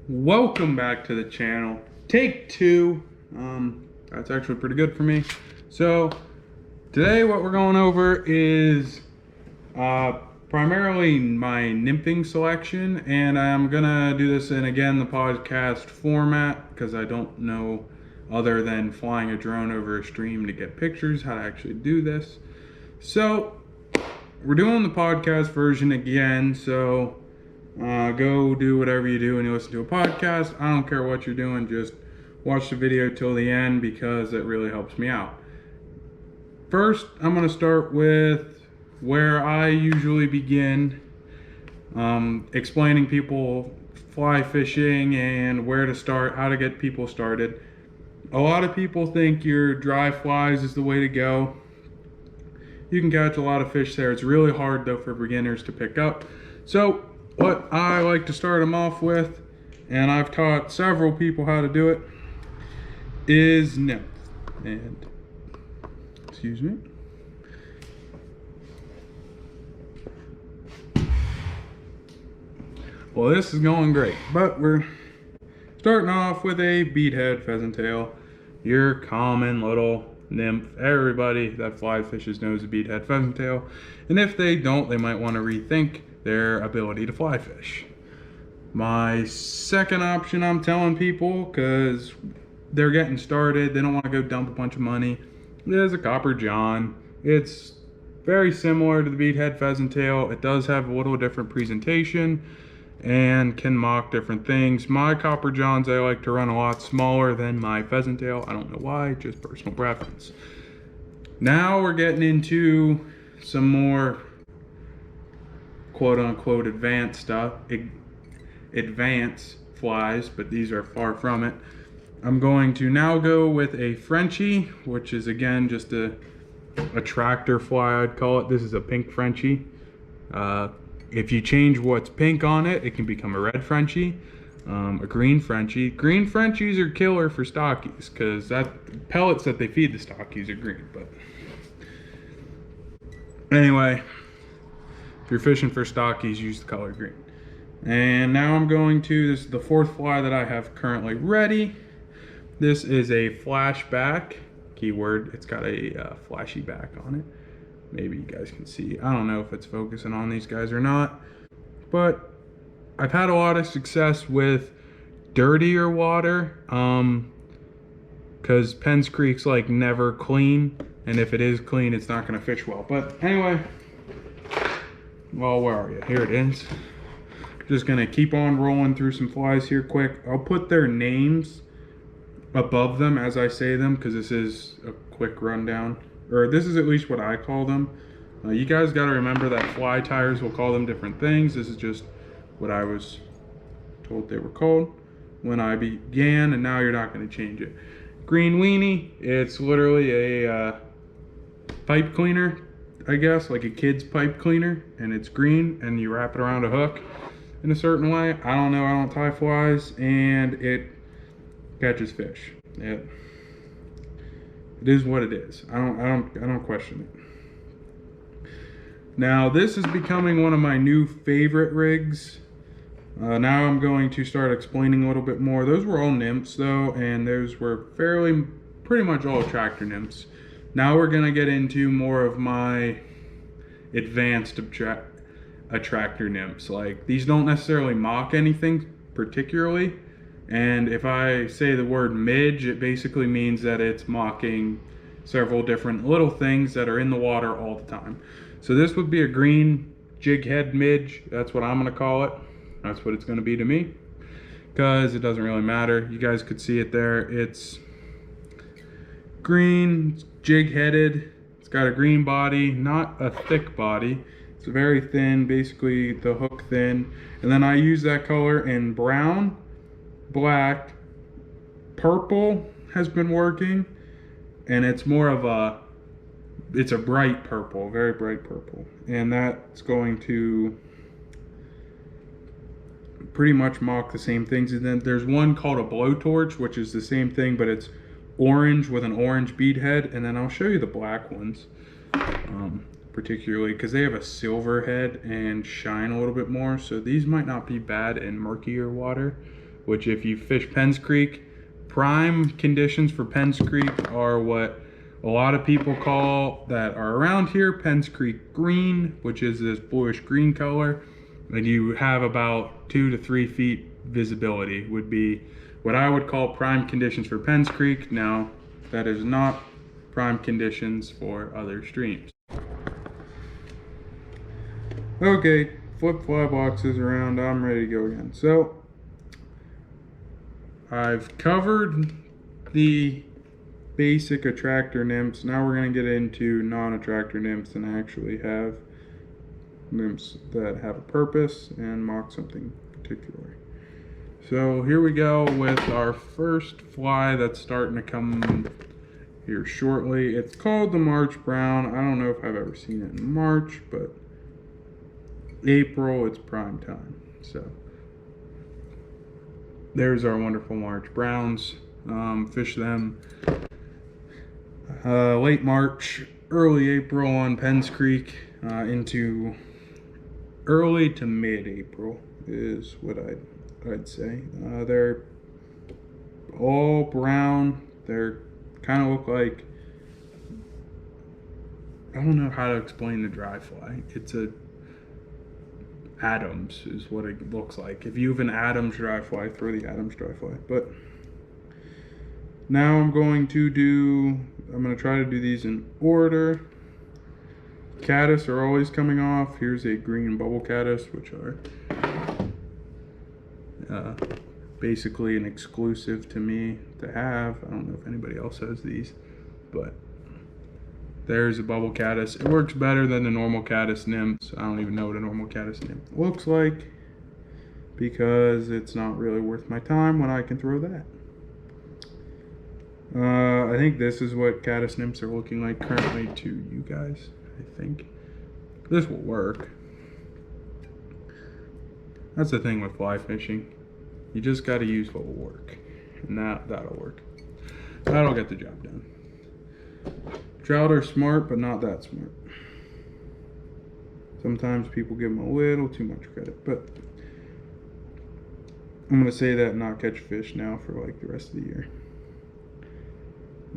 Welcome back to the channel. Take two. That's actually pretty good for me. So today what we're going over is primarily my nymphing selection, and I'm gonna do this in, again, the podcast format because I don't know, other than flying a drone over a stream to get pictures, how to actually do this. So we're doing the podcast version again, so go do whatever you do when you listen to a podcast. I don't care what you're doing, just watch the video till the end because it really helps me out. First, I'm going to start with where I usually begin, explaining people fly fishing and where to start, how to get people started. A lot of people think your dry flies is the way to go. You can catch a lot of fish there. It's really hard though for beginners to pick up. So what I like to start them off with, and I've taught several people how to do it, is nymph. And excuse me. Well, this is going great, but we're starting off with a beadhead pheasant tail, your common little nymph. Everybody that fly fishes knows a beadhead pheasant tail, and if they don't, they might want to rethink their ability to fly fish. My second option I'm telling people, because they're getting started, they don't want to go dump a bunch of money, is a copper john. It's very similar to the beadhead pheasant tail. It does have a little different presentation and can mock different things. My copper johns I like to run a lot smaller than my pheasant tail. I don't know why, just personal preference. Now we're getting into some more quote-unquote advanced stuff, advanced flies, but these are far from it. I'm going to now go with a Frenchie, which is again just a tractor fly, I'd call it. This is a pink Frenchie. If you change what's pink on it, it can become a red Frenchie, a green Frenchie. Green Frenchies are killer for stockies because that pellets that they feed the stockies are green. But anyway, if you're fishing for stockies, use the color green. And now I'm going to, this is the fourth fly that I have currently ready. This is a flashback, keyword, it's got a flashy back on it. Maybe you guys can see, I don't know if it's focusing on these guys or not, but I've had a lot of success with dirtier water, because Penns Creek's like never clean, and if it is clean, it's not gonna fish well. But anyway, well, where are you? Here it is. Just gonna keep on rolling through some flies here quick. I'll put their names above them as I say them because this is a quick rundown, or this is at least what I call them. You guys got to remember that fly tires will call them different things. This is just what I was told they were called when I began, and now you're not going to change it. Green weenie, it's literally a pipe cleaner, I guess, like a kid's pipe cleaner, and it's green, and you wrap it around a hook in a certain way. I don't know, I don't tie flies, and it catches fish. It is what it is. I don't question it. Now this is becoming one of my new favorite rigs. Now I'm going to start explaining a little bit more. Those were all nymphs though, and those were pretty much all attractor nymphs. Now we're gonna get into more of my advanced attractor nymphs. Like, these don't necessarily mock anything particularly, and if I say the word midge, it basically means that it's mocking several different little things that are in the water all the time. So this would be a green jig head midge. That's what I'm gonna call it. That's what it's gonna be to me, because it doesn't really matter. You guys could see it there. It's green, jig headed. It's got a green body, not a thick body. It's very thin, basically the hook thin. And then I use that color in brown, black, purple has been working, and it's more of it's a bright purple, very bright purple. And that's going to pretty much mock the same things. And then there's one called a blowtorch, which is the same thing, but it's orange with an orange bead head. And then I'll show you the black ones. Particularly because they have a silver head and shine a little bit more, so these might not be bad in murkier water, which if you fish Penns Creek, prime conditions for Penns Creek are what a lot of people call, that are around here, Penns Creek green, which is this bluish green color. And you have about 2 to 3 feet visibility would be what I would call prime conditions for Penns Creek. Now, that is not prime conditions for other streams. Okay, flip fly boxes around, I'm ready to go again. So, I've covered the basic attractor nymphs. Now we're going to get into non-attractor nymphs and actually have nymphs that have a purpose and mock something particular. So here we go with our first fly that's starting to come here shortly. It's called the March Brown. I don't know if I've ever seen it in March, but April, it's prime time. So there's our wonderful March Browns. Fish them late March, early April on Penns Creek, into early to mid-April is what I'd say. They're all brown. They're kind of look like, I don't know how to explain the dry fly. It's a Adams is what it looks like. If you have an Adams dry fly, throw the Adams dry fly. But now I'm going to try to do these in order. Caddis are always coming off. Here's a green bubble caddis, which are basically an exclusive to me to have. I don't know if anybody else has these, but there's a bubble caddis. It works better than the normal caddis nymphs. I don't even know what a normal caddis nymph looks like because it's not really worth my time when I can throw that. I think this is what caddis nymphs are looking like currently to you guys. I think this will work. That's the thing with fly fishing. You just got to use what will work, and that'll work. That'll get the job done. Trout are smart, but not that smart. Sometimes people give them a little too much credit, but I'm gonna say that and not catch fish now for like the rest of the year.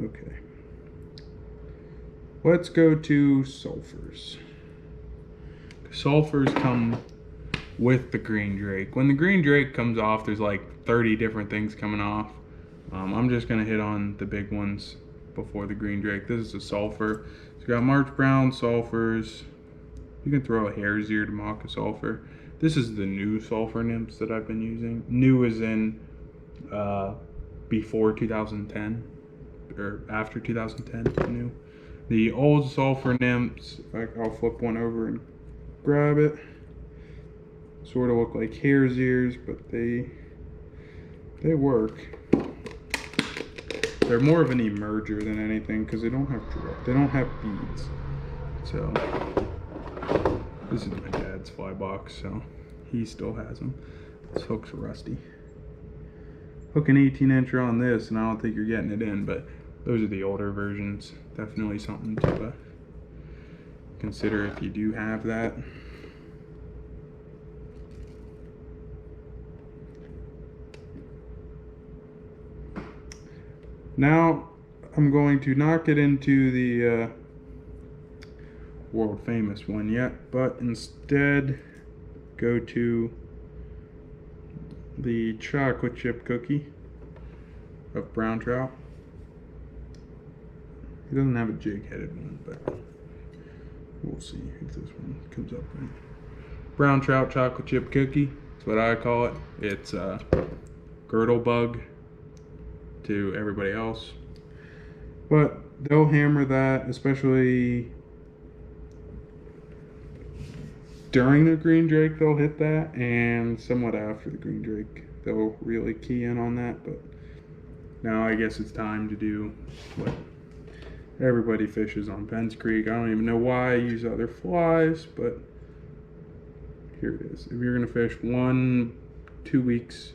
Okay. Let's go to sulfurs. Sulfurs come with the green drake. When the green drake comes off, there's like 30 different things coming off. I'm just gonna hit on the big ones before the green drake. This is a sulfur. So you got March Brown, sulfurs. You can throw a hare's ear to mock a sulfur. This is the new sulfur nymphs that I've been using. New as in before 2010 or after 2010 new. The old sulfur nymphs, I'll flip one over and grab it. Sort of look like hare's ears, but they work. They're more of an emerger than anything because they don't have drip. They don't have beads. So this is my dad's fly box, so he still has them. This hook's rusty. Hook an 18-incher on this, and I don't think you're getting it in, but those are the older versions. Definitely something to consider if you do have that. Now I'm going to not get into the world famous one yet, but instead go to the chocolate chip cookie of brown trout. He doesn't have a jig-headed one, but we'll see if this one comes up right. Brown trout chocolate chip cookie. That's what I call it. It's Girdle Bug to everybody else. But they'll hammer that, especially during the green drake, they'll hit that, and somewhat after the green drake, they'll really key in on that. But now I guess it's time to do what everybody fishes on Penns Creek. I don't even know why I use other flies, but here it is. If you're gonna fish 1-2 weeks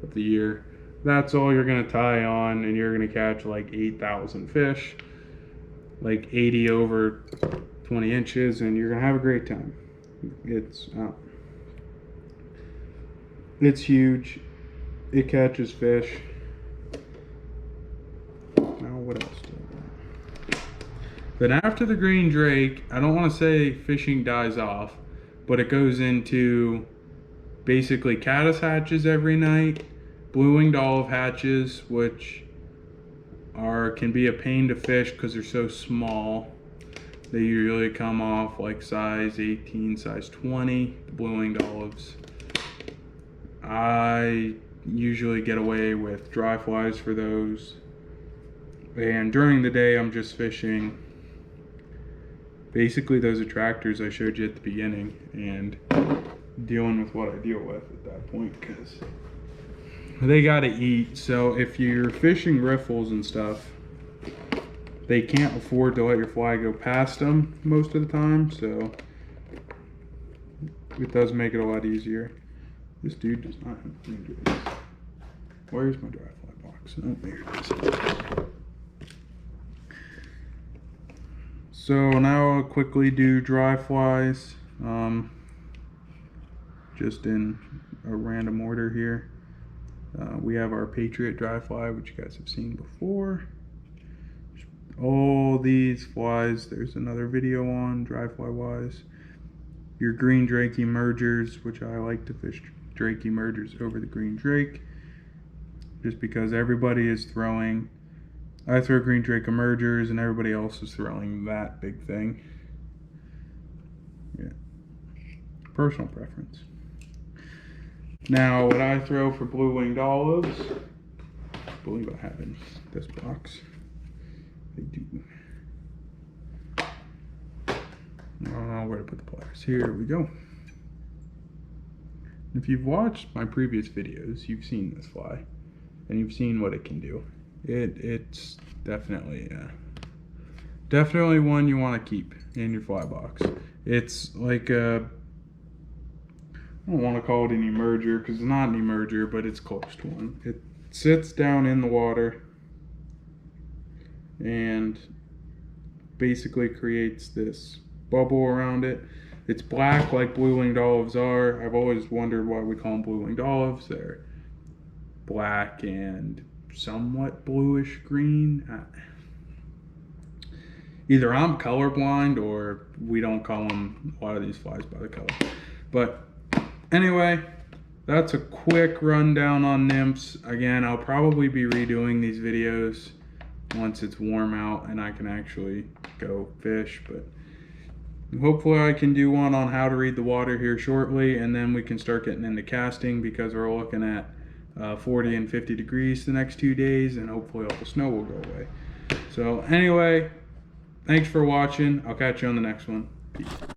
of the year, that's all you're gonna tie on, and you're gonna catch like 8,000 fish, like 80 over 20 inches, and you're gonna have a great time. It's huge. it catches fish. Now what else do I got? Then after the green drake, I don't want to say fishing dies off, but it goes into basically caddis hatches every night, blue-winged olive hatches, which can be a pain to fish because they're so small. They usually come off like size 18, size 20, the blue-winged olives. I usually get away with dry flies for those. And during the day, I'm just fishing basically those attractors I showed you at the beginning and dealing with what I deal with at that point, because they gotta eat. So if you're fishing riffles and stuff, they can't afford to let your fly go past them most of the time, so it does make it a lot easier. This dude does not have green drakes. Where's my dry fly box? Oh, there it is. So now I'll quickly do dry flies, just in a random order here. We have our Patriot dry fly, which you guys have seen before. All these flies, there's another video on dry fly wise. Your green drake emergers, which I like to fish drake emergers over the green drake, just because everybody is throwing. I throw green drake emergers and everybody else is throwing that big thing. Yeah, personal preference. Now what I throw for blue-winged olives, I believe I have in this box. I do. I don't know where to put the pliers. Here we go. If you've watched my previous videos, you've seen this fly and you've seen what it can do. It's definitely definitely one you want to keep in your fly box. It's like I don't want to call it an emerger because it's not an emerger, but it's close to one. It sits down in the water and basically creates this bubble around it. It's black like blue-winged olives are. I've always wondered why we call them blue-winged olives. They're black and somewhat bluish green. Either I'm colorblind or we don't call them a lot of these flies by the color. But anyway, that's a quick rundown on nymphs. Again, I'll probably be redoing these videos once it's warm out and I can actually go fish, but hopefully I can do one on how to read the water here shortly, and then we can start getting into casting because we're looking at 40 and 50 degrees the next 2 days, and hopefully all the snow will go away. So anyway, thanks for watching. I'll catch you on the next one. Peace.